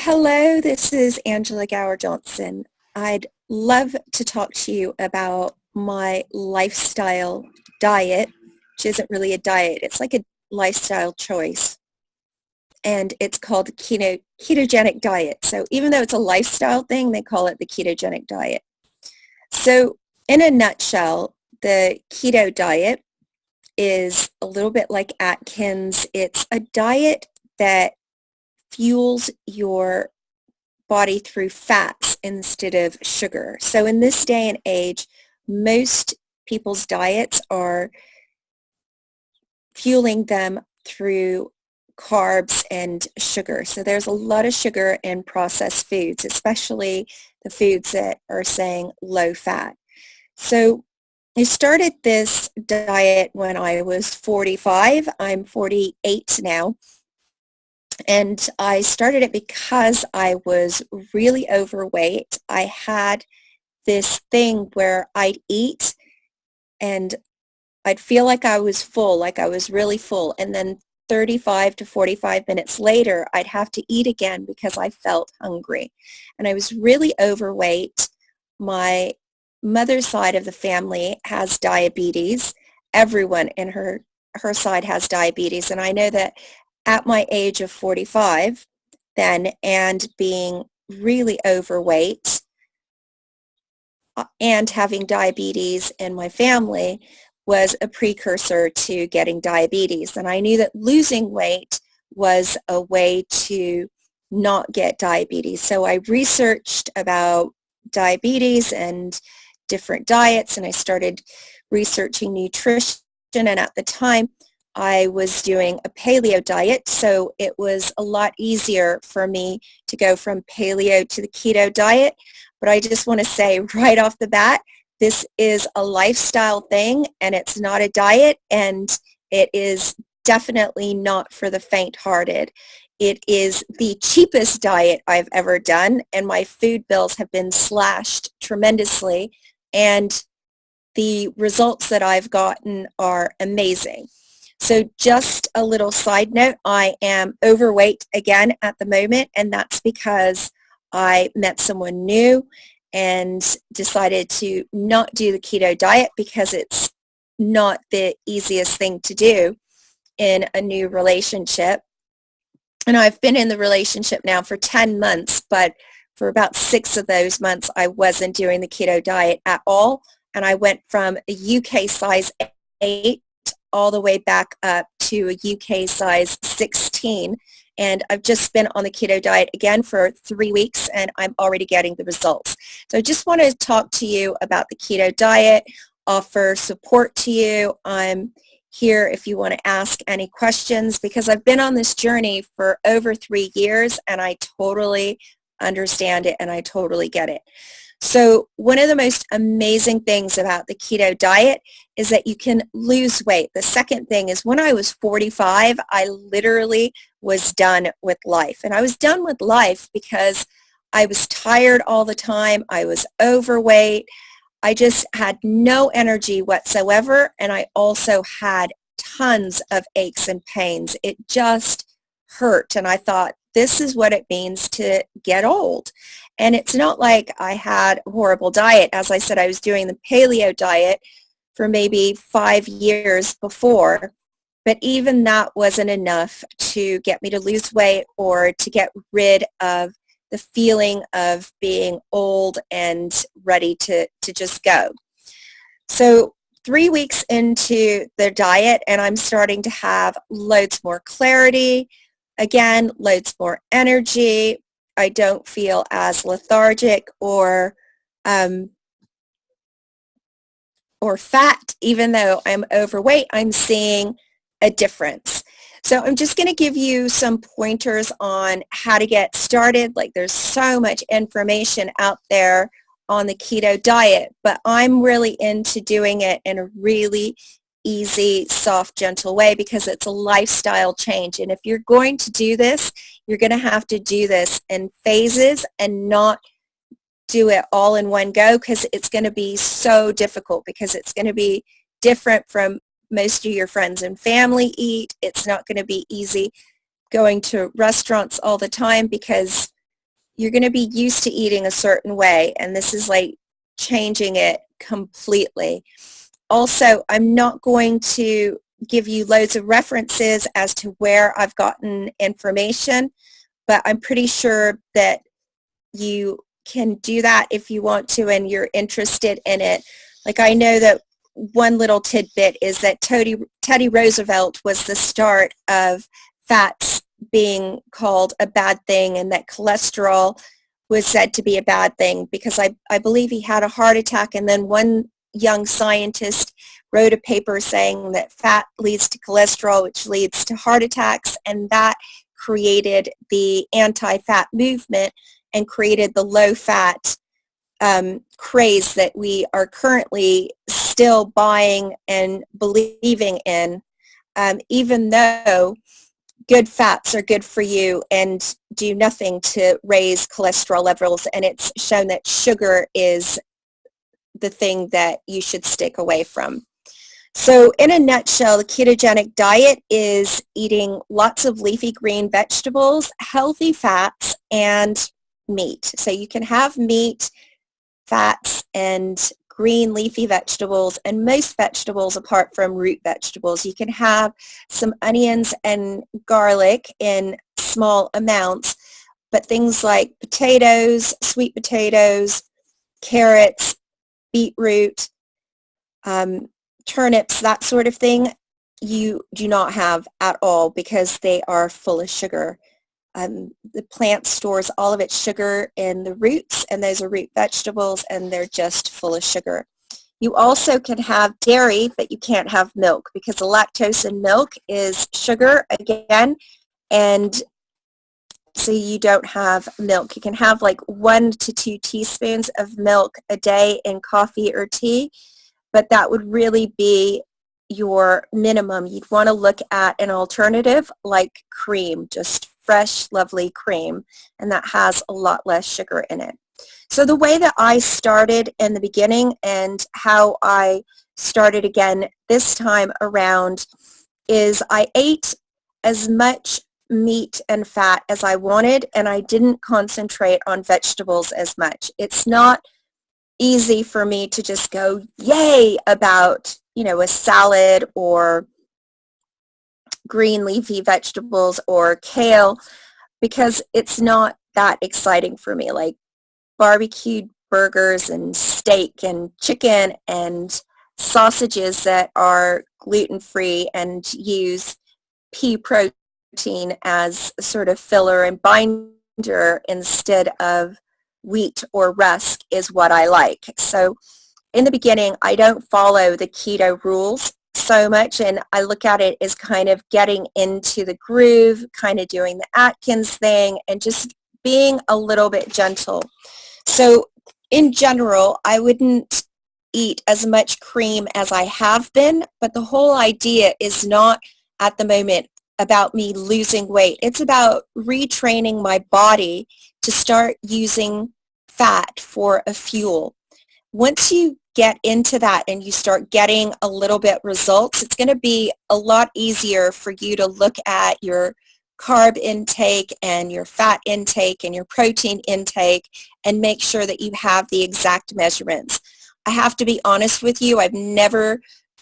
Hello, this is Angela Gower-Johnson. I'd love to talk to you about my lifestyle diet, which isn't really a diet. It's like a lifestyle choice, and it's called the ketogenic diet. So even though it's a lifestyle thing, they call it the ketogenic diet. So in a nutshell, the keto diet is a little bit like Atkins. It's a diet that fuels your body through fats instead of sugar. So in this day and age, most people's diets are fueling them through carbs and sugar. So there's a lot of sugar in processed foods, especially the foods that are saying low fat. So I started this diet when I was 45. I'm 48 now. And I started it because I was really overweight. I had this thing where I'd eat and I'd feel like I was full, like I was really full. And then 35 to 45 minutes later, I'd have to eat again because I felt hungry. And I was really overweight. My mother's side of the family has diabetes. Everyone in her side has diabetes. And I know that at my age of 45 then, and being really overweight and having diabetes in my family was a precursor to getting diabetes. And I knew that losing weight was a way to not get diabetes. So I researched about diabetes and different diets, and I started researching nutrition. And at the time, I was doing a paleo diet, so it was a lot easier for me to go from paleo to the keto diet. But I just want to say right off the bat, this is a lifestyle thing, and it's not a diet, and it is definitely not for the faint-hearted. It is the cheapest diet I've ever done, and my food bills have been slashed tremendously, and the results that I've gotten are amazing. So just a little side note, I am overweight again at the moment, and that's because I met someone new and decided to not do the keto diet because it's not the easiest thing to do in a new relationship. And I've been in the relationship now for 10 months, but for about 6 of those months, I wasn't doing the keto diet at all. And I went from a UK size 8 all the way back up to a UK size 16. And I've just been on the keto diet again for 3 weeks, and I'm already getting the results. So I just want to talk to you about the keto diet, offer support to you. I'm here if you want to ask any questions, because I've been on this journey for over 3 years, and I totally understand it and I totally get it. So one of the most amazing things about the keto diet is that you can lose weight. The second thing is, when I was 45, I literally was done with life. And I was done with life because I was tired all the time. I was overweight. I just had no energy whatsoever. And I also had tons of aches and pains. It just hurt. And I thought, this is what it means to get old. And it's not like I had a horrible diet. As I said, I was doing the paleo diet for maybe 5 years before, but even that wasn't enough to get me to lose weight or to get rid of the feeling of being old and ready to just go. So 3 weeks into the diet, and I'm starting to have loads more clarity, again, loads more energy. I don't feel as lethargic or fat. Even though I'm overweight, I'm seeing a difference. So I'm just going to give you some pointers on how to get started. Like, there's so much information out there on the keto diet, but I'm really into doing it in a really easy, soft, gentle way because it's a lifestyle change. And if you're going to do this, you're going to have to do this in phases and not do it all in one go, because it's going to be so difficult, because it's going to be different from most of your friends and family eat. It's not going to be easy going to restaurants all the time because you're going to be used to eating a certain way, and this is like changing it completely. Also, I'm not going to give you loads of references as to where I've gotten information, but I'm pretty sure that you can do that if you want to and you're interested in it. Like, I know that one little tidbit is that Teddy Roosevelt was the start of fats being called a bad thing, and that cholesterol was said to be a bad thing because I believe he had a heart attack, and then one young scientist wrote a paper saying that fat leads to cholesterol, which leads to heart attacks, and that created the anti-fat movement and created the low-fat craze that we are currently still buying and believing in, even though good fats are good for you and do nothing to raise cholesterol levels, and it's shown that sugar is the thing that you should stick away from. So in a nutshell, the ketogenic diet is eating lots of leafy green vegetables, healthy fats, and meat. So you can have meat, fats, and green leafy vegetables, and most vegetables apart from root vegetables. You can have some onions and garlic in small amounts, but things like potatoes, sweet potatoes, carrots, beetroot, turnips, that sort of thing, you do not have at all because they are full of sugar. The plant stores all of its sugar in the roots, and those are root vegetables, and they're just full of sugar. You also can have dairy, but you can't have milk because the lactose in milk is sugar again, and so you don't have milk. You can have like 1 to 2 teaspoons of milk a day in coffee or tea, but that would really be your minimum. You'd want to look at an alternative like cream, just fresh, lovely cream, and that has a lot less sugar in it. So the way that I started in the beginning and how I started again this time around is I ate as much meat and fat as I wanted, and I didn't concentrate on vegetables as much. It's not easy for me to just go yay about, a salad or green leafy vegetables or kale, because it's not that exciting for me. Like barbecued burgers and steak and chicken and sausages that are gluten-free and use pea protein as a sort of filler and binder instead of wheat or rusk is what I like. So in the beginning, I don't follow the keto rules so much, and I look at it as kind of getting into the groove, kind of doing the Atkins thing, and just being a little bit gentle. So in general, I wouldn't eat as much cream as I have been, but the whole idea is not at the moment about me losing weight. It's about retraining my body to start using fat for a fuel. Once you get into that and you start getting a little bit results, it's going to be a lot easier for you to look at your carb intake and your fat intake and your protein intake and make sure that you have the exact measurements. I have to be honest with you, I've never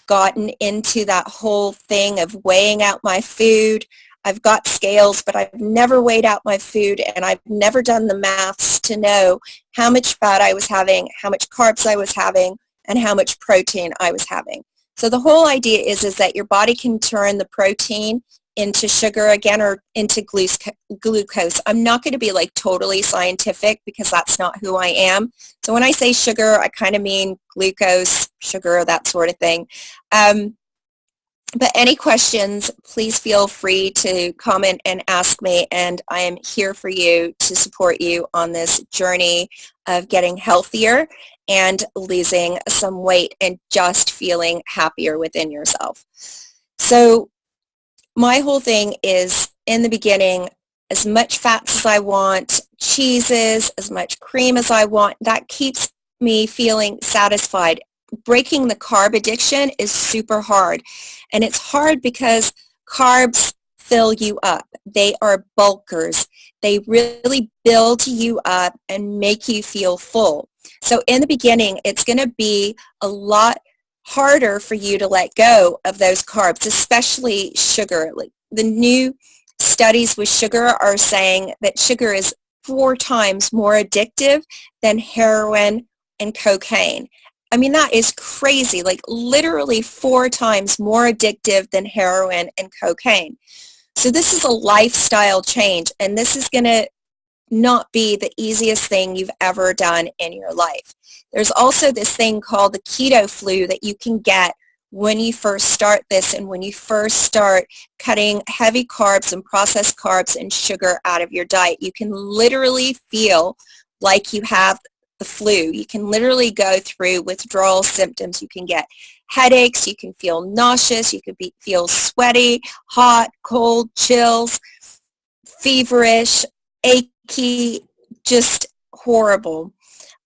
gotten into that whole thing of weighing out my food. I've got scales, but I've never weighed out my food, and I've never done the maths to know how much fat I was having, how much carbs I was having, and how much protein I was having. So the whole idea is that your body can turn the protein into sugar again or into glucose. I'm not going to be like totally scientific because that's not who I am. So when I say sugar, I kind of mean glucose, sugar, that sort of thing. But any questions, please feel free to comment and ask me, and I am here for you to support you on this journey of getting healthier and losing some weight and just feeling happier within yourself. So my whole thing is, in the beginning, as much fats as I want, cheeses, as much cream as I want, that keeps me feeling satisfied. Breaking the carb addiction is super hard. And it's hard because carbs fill you up. They are bulkers. They really build you up and make you feel full. So in the beginning, it's going to be a lot harder for you to let go of those carbs, especially sugar. Like the new studies with sugar are saying that sugar is 4 times more addictive than heroin and cocaine. I mean, that is crazy, like literally 4 times more addictive than heroin and cocaine. So this is a lifestyle change, and this is going to not be the easiest thing you've ever done in your life. There's also this thing called the keto flu that you can get when you first start this and when you first start cutting heavy carbs and processed carbs and sugar out of your diet. You can literally feel like you have the flu. You can literally go through withdrawal symptoms. You can get headaches. You can feel nauseous. You can feel sweaty, hot, cold, chills, feverish, achy, just horrible.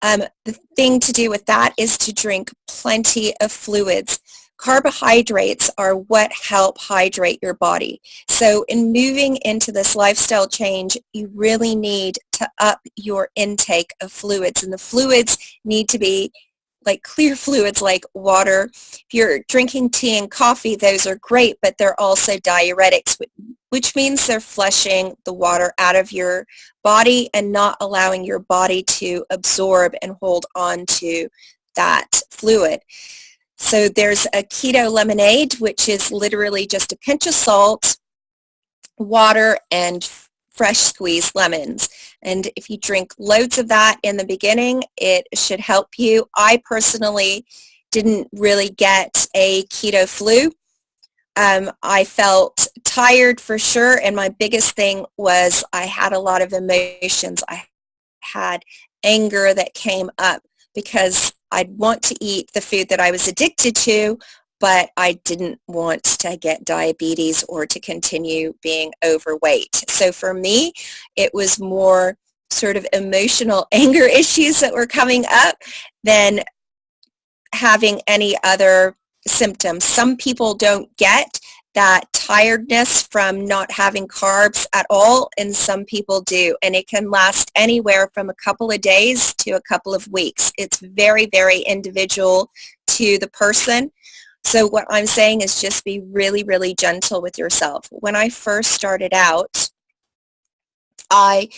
The thing to do with that is to drink plenty of fluids. Carbohydrates are what help hydrate your body. So in moving into this lifestyle change, you really need to up your intake of fluids. And the fluids need to be like clear fluids like water. If you're drinking tea and coffee, those are great, but they're also diuretics, which means they're flushing the water out of your body and not allowing your body to absorb and hold on to that fluid. So there's a keto lemonade, which is literally just a pinch of salt, water, and fresh squeezed lemons. And if you drink loads of that in the beginning, it should help you. I personally didn't really get a keto flu. I felt tired for sure, and my biggest thing was I had a lot of emotions. I had anger that came up because I'd want to eat the food that I was addicted to, but I didn't want to get diabetes or to continue being overweight. So for me, it was more sort of emotional anger issues that were coming up than having any other symptoms. Some people don't get that tiredness from not having carbs at all, and some people do, and it can last anywhere from a couple of days to a couple of weeks. It's very, very individual to the person. So what I'm saying is just be really, really gentle with yourself. When I first started out, I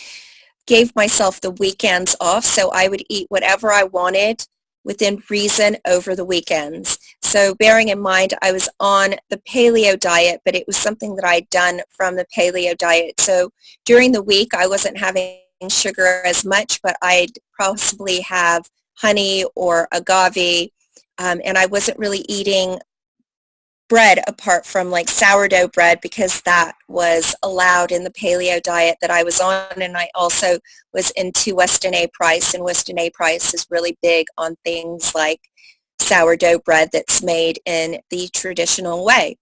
gave myself the weekends off, so I would eat whatever I wanted within reason over the weekends. So bearing in mind, I was on the paleo diet, but it was something that I'd done from the paleo diet. So during the week, I wasn't having sugar as much, but I'd possibly have honey or agave, and I wasn't really eating bread apart from like sourdough bread because that was allowed in the paleo diet that I was on. And I also was into Weston A. Price, and Weston A. Price is really big on things like sourdough bread that's made in the traditional way.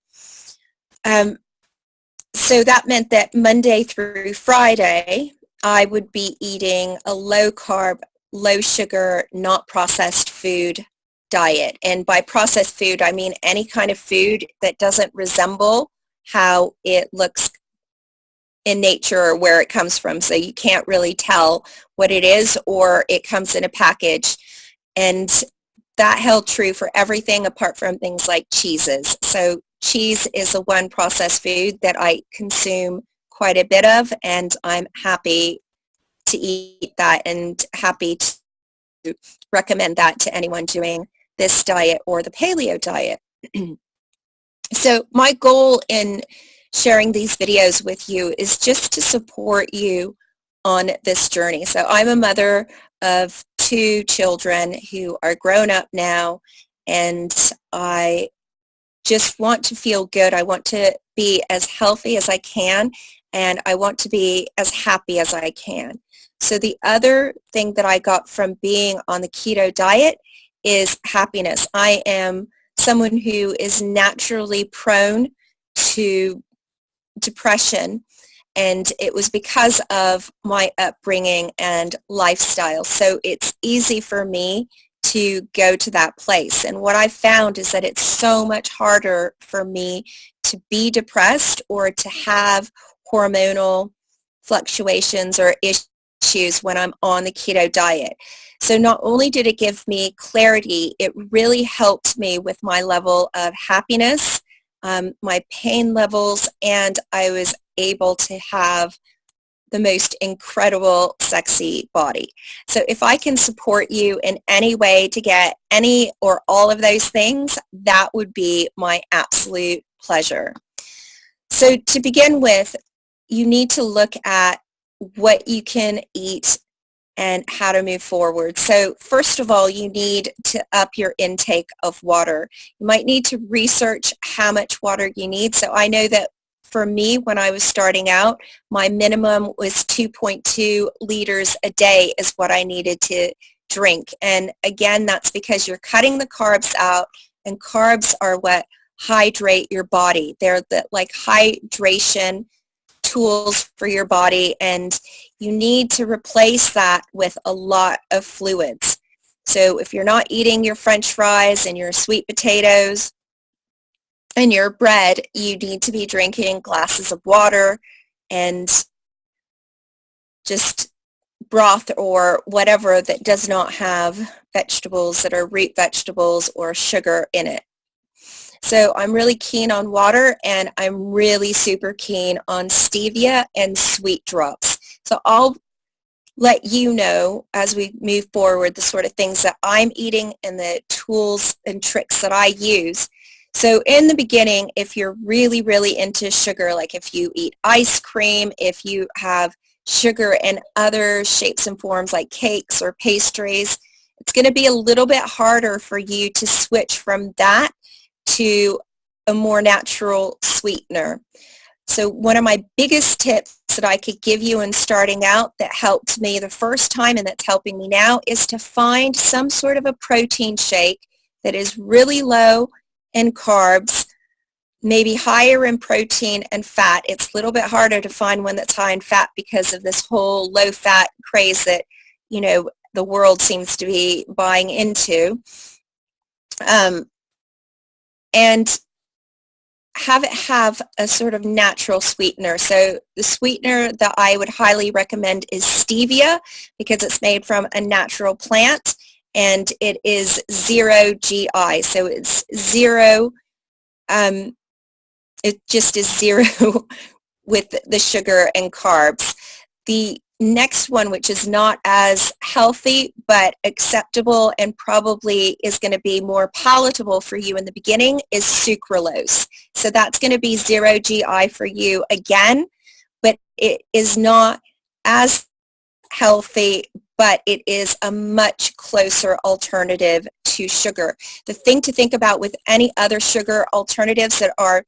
So that meant that Monday through Friday, I would be eating a low carb, low sugar, not processed food diet. And by processed food, I mean any kind of food that doesn't resemble how it looks in nature or where it comes from. So you can't really tell what it is, or it comes in a package. And that held true for everything apart from things like cheeses. So cheese is the one processed food that I consume quite a bit of, and I'm happy to eat that and happy to recommend that to anyone doing this diet or the paleo diet. So my goal in sharing these videos with you is just to support you on this journey. So I'm a mother of 2 children who are grown up now, and I just want to feel good. I want to be as healthy as I can, and I want to be as happy as I can. So the other thing that I got from being on the keto diet is happiness. I am someone who is naturally prone to depression, and it was because of my upbringing and lifestyle. So it's easy for me to go to that place. And what I found is that it's so much harder for me to be depressed or to have hormonal fluctuations or issues when I'm on the keto diet. So not only did it give me clarity, it really helped me with my level of happiness, my pain levels, and I was able to have the most incredible, sexy body. So if I can support you in any way to get any or all of those things, that would be my absolute pleasure. So to begin with, you need to look at what you can eat and how to move forward. So first of all, you need to up your intake of water. You might need to research how much water you need. So I know that for me, when I was starting out, my minimum was 2.2 liters a day is what I needed to drink. And again, that's because you're cutting the carbs out, and carbs are what hydrate your body. They're the like hydration tools for your body, and you need to replace that with a lot of fluids. So if you're not eating your French fries and your sweet potatoes and your bread, you need to be drinking glasses of water and just broth or whatever that does not have vegetables that are root vegetables or sugar in it. So I'm really keen on water, and I'm really super keen on stevia and sweet drops. So I'll let you know as we move forward the sort of things that I'm eating and the tools and tricks that I use. So in the beginning, if you're really, really into sugar, like if you eat ice cream, if you have sugar in other shapes and forms like cakes or pastries, it's going to be a little bit harder for you to switch from that to a more natural sweetener. So one of my biggest tips that I could give you in starting out that helped me the first time and that's helping me now is to find some sort of a protein shake that is really low in carbs, maybe higher in protein and fat. It's a little bit harder to find one that's high in fat because of this whole low-fat craze that, you know, the world seems to be buying into. And have it have a sort of natural sweetener. So the sweetener that I would highly recommend is stevia because it's made from a natural plant, and it is 0 GI. So it's zero, it just is zero with the sugar and carbs. The next one, which is not as healthy but acceptable and probably is going to be more palatable for you in the beginning, is sucralose. So that's going to be 0 GI for you again, but it is not as healthy, but it is a much closer alternative to sugar. The thing to think about with any other sugar alternatives that are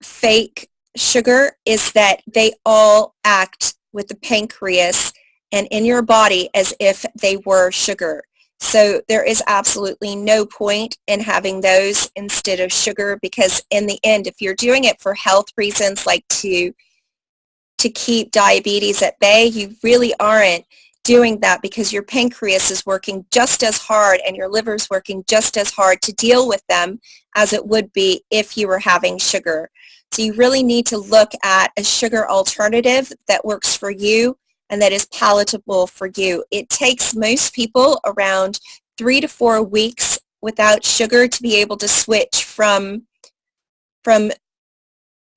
fake sugar is that they all act with the pancreas and in your body as if they were sugar. So there is absolutely no point in having those instead of sugar, because in the end, if you're doing it for health reasons, like to keep diabetes at bay, you really aren't doing that because your pancreas is working just as hard and your liver is working just as hard to deal with them as it would be if you were having sugar. So you really need to look at a sugar alternative that works for you and that is palatable for you. It takes most people around 3 to 4 weeks without sugar to be able to switch from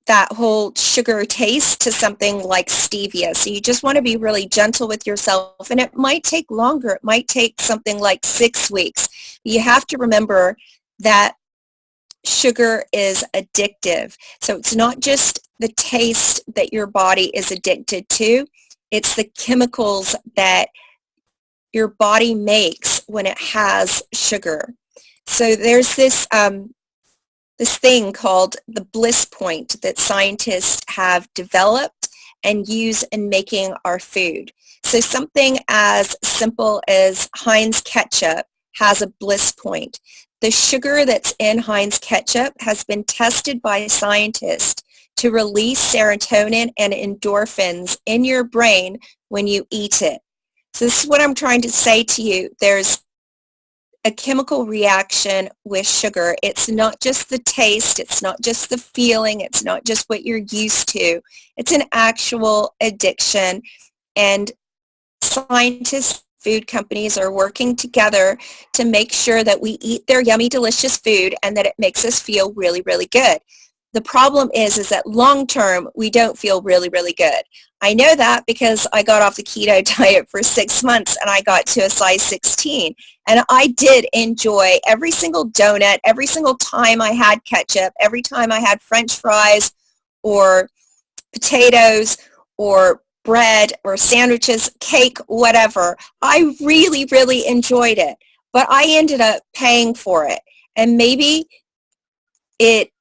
that whole sugar taste to something like stevia. So you just want to be really gentle with yourself, and it might take longer. It might take something like 6 weeks. You have to remember that sugar is addictive. So it's not just the taste that your body is addicted to, it's the chemicals that your body makes when it has sugar. So there's this thing called the bliss point that scientists have developed and use in making our food. So something as simple as Heinz ketchup has a bliss point. The sugar that's in Heinz ketchup has been tested by scientists to release serotonin and endorphins in your brain when you eat it. So this is what I'm trying to say to you. There's a chemical reaction with sugar. It's not just the taste, it's not just the feeling, it's not just what you're used to. It's an actual addiction, and scientists, food companies are working together to make sure that we eat their yummy, delicious food and that it makes us feel really, really good. The problem is that long term, we don't feel really, really good. I know that because I got off the keto diet for 6 months and I got to a size 16. And I did enjoy every single donut, every single time I had ketchup, every time I had French fries or potatoes or bread or sandwiches, cake, whatever. I really, really enjoyed it. But I ended up paying for it. And maybe it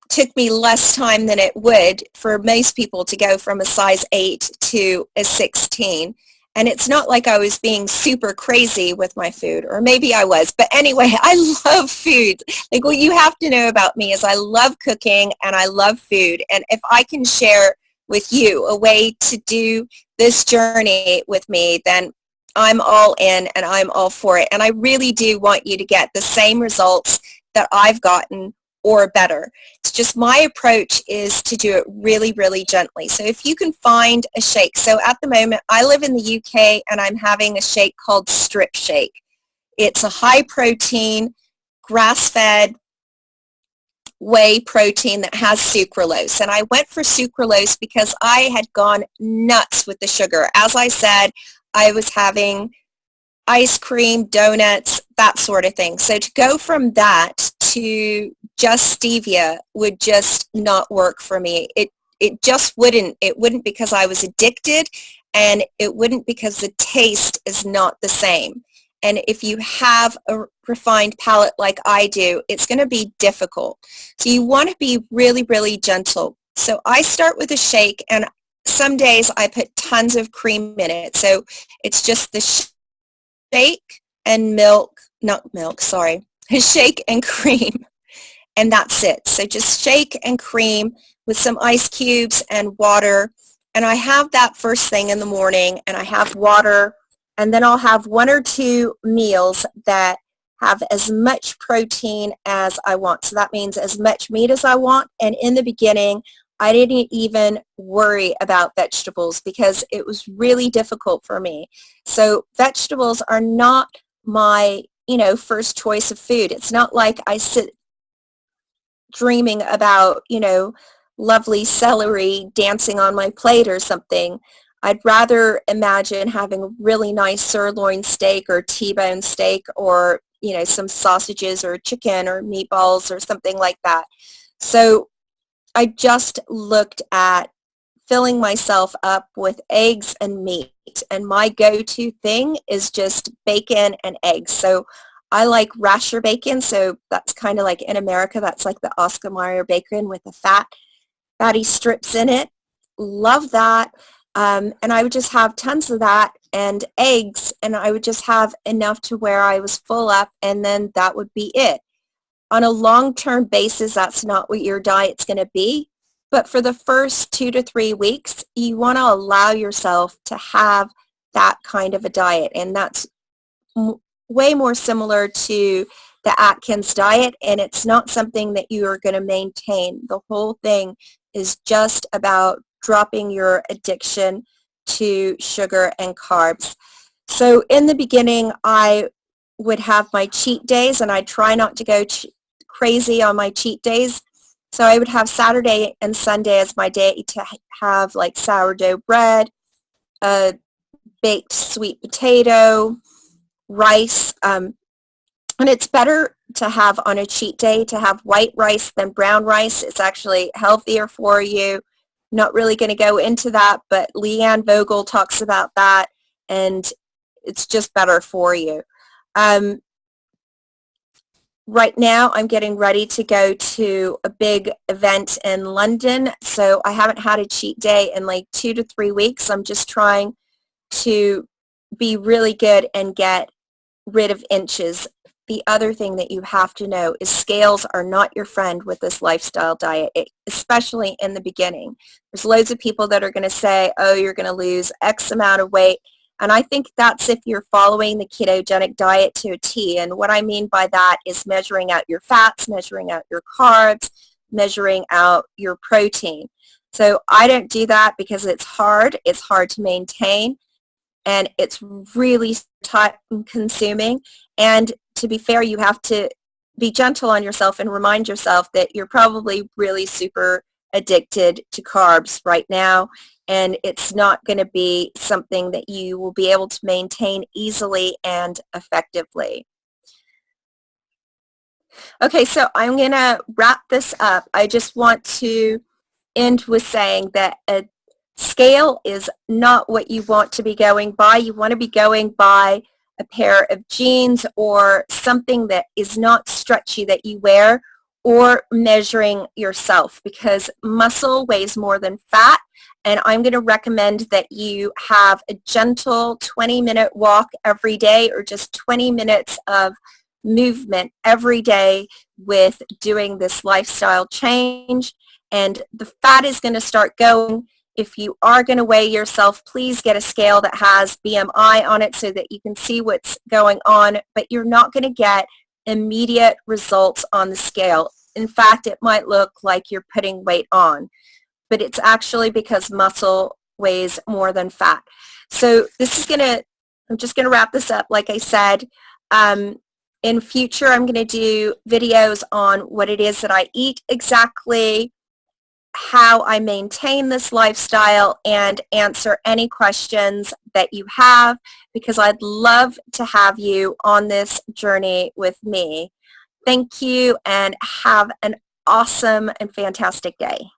took me less time than it would for most people to go from a size 8 to a 16. And it's not like I was being super crazy with my food, or maybe I was. But anyway, I love food. Like, what you have to know about me is I love cooking and I love food. And if I can share with you a way to do this journey with me, then I'm all in and I'm all for it. And I really do want you to get the same results that I've gotten or better. It's just my approach is to do it really, really gently. So if you can find a shake. So at the moment, I live in the UK and I'm having a shake called Strip Shake. It's a high protein, grass-fed whey protein that has sucralose. And I went for sucralose because I had gone nuts with the sugar. As I said, I was having ice cream, donuts, that sort of thing. So to go from that to just stevia would just not work for me. It just wouldn't. It wouldn't because I was addicted, and it wouldn't because the taste is not the same. And if you have a refined palate like I do, it's going to be difficult. So you want to be really, really gentle. So I start with a shake, and some days I put tons of cream in it. So it's just the shake and milk, not milk, sorry, shake and cream, and that's it. So just shake and cream with some ice cubes and water, and I have that first thing in the morning, and I have water, and then I'll have 1 or 2 meals that have as much protein as I want. So that means as much meat as I want, and in the beginning, I didn't even worry about vegetables because it was really difficult for me. So vegetables are not my, first choice of food. It's not like I sit dreaming about, lovely celery dancing on my plate or something. I'd rather imagine having a really nice sirloin steak or T-bone steak, or, some sausages or chicken or meatballs or something like that. So I just looked at filling myself up with eggs and meat. And my go-to thing is just bacon and eggs. So I like rasher bacon. So that's kind of like, in America, that's like the Oscar Mayer bacon with the fatty strips in it. Love that. And I would just have tons of that and eggs, and I would just have enough to where I was full up, and then that would be it. On a long-term basis, that's not what your diet's going to be. But for the first 2 to 3 weeks, you want to allow yourself to have that kind of a diet. And that's way more similar to the Atkins diet. And it's not something that you are going to maintain. The whole thing is just about dropping your addiction to sugar and carbs. So in the beginning, I would have my cheat days, and I try not to go crazy on my cheat days. So I would have Saturday and Sunday as my day to have like sourdough bread, a baked sweet potato, rice. And it's better to have on a cheat day to have white rice than brown rice. It's actually healthier for you. Not really going to go into that, but Leanne Vogel talks about that, and it's just better for you. Right now, I'm getting ready to go to a big event in London, so I haven't had a cheat day in like 2 to 3 weeks. I'm just trying to be really good and get rid of inches. The other thing that you have to know is scales are not your friend with this lifestyle diet, especially in the beginning. There's loads of people that are going to say, oh, you're going to lose X amount of weight, And I think that's if you're following the ketogenic diet to a T. And what I mean by that is measuring out your fats, measuring out your carbs, measuring out your protein. So I don't do that because it's hard. It's hard to maintain, and it's really time consuming. And to be fair, you have to be gentle on yourself and remind yourself that you're probably really super addicted to carbs right now, and it's not going to be something that you will be able to maintain easily and effectively. Okay, so I'm going to wrap this up. I just want to end with saying that a scale is not what you want to be going by. You want to be going by a pair of jeans or something that is not stretchy that you wear, or measuring yourself, because muscle weighs more than fat. And I'm going to recommend that you have a gentle 20-minute walk every day, or just 20 minutes of movement every day with doing this lifestyle change. And the fat is going to start going. If you are going to weigh yourself, please get a scale that has BMI on it so that you can see what's going on, but you're not going to get immediate results on the scale. In fact, it might look like you're putting weight on, but it's actually because muscle weighs more than fat. So I'm just going to wrap this up. Like I said, in future, I'm going to do videos on what it is that I eat exactly, how I maintain this lifestyle, and answer any questions that you have, because I'd love to have you on this journey with me. Thank you, and have an awesome and fantastic day.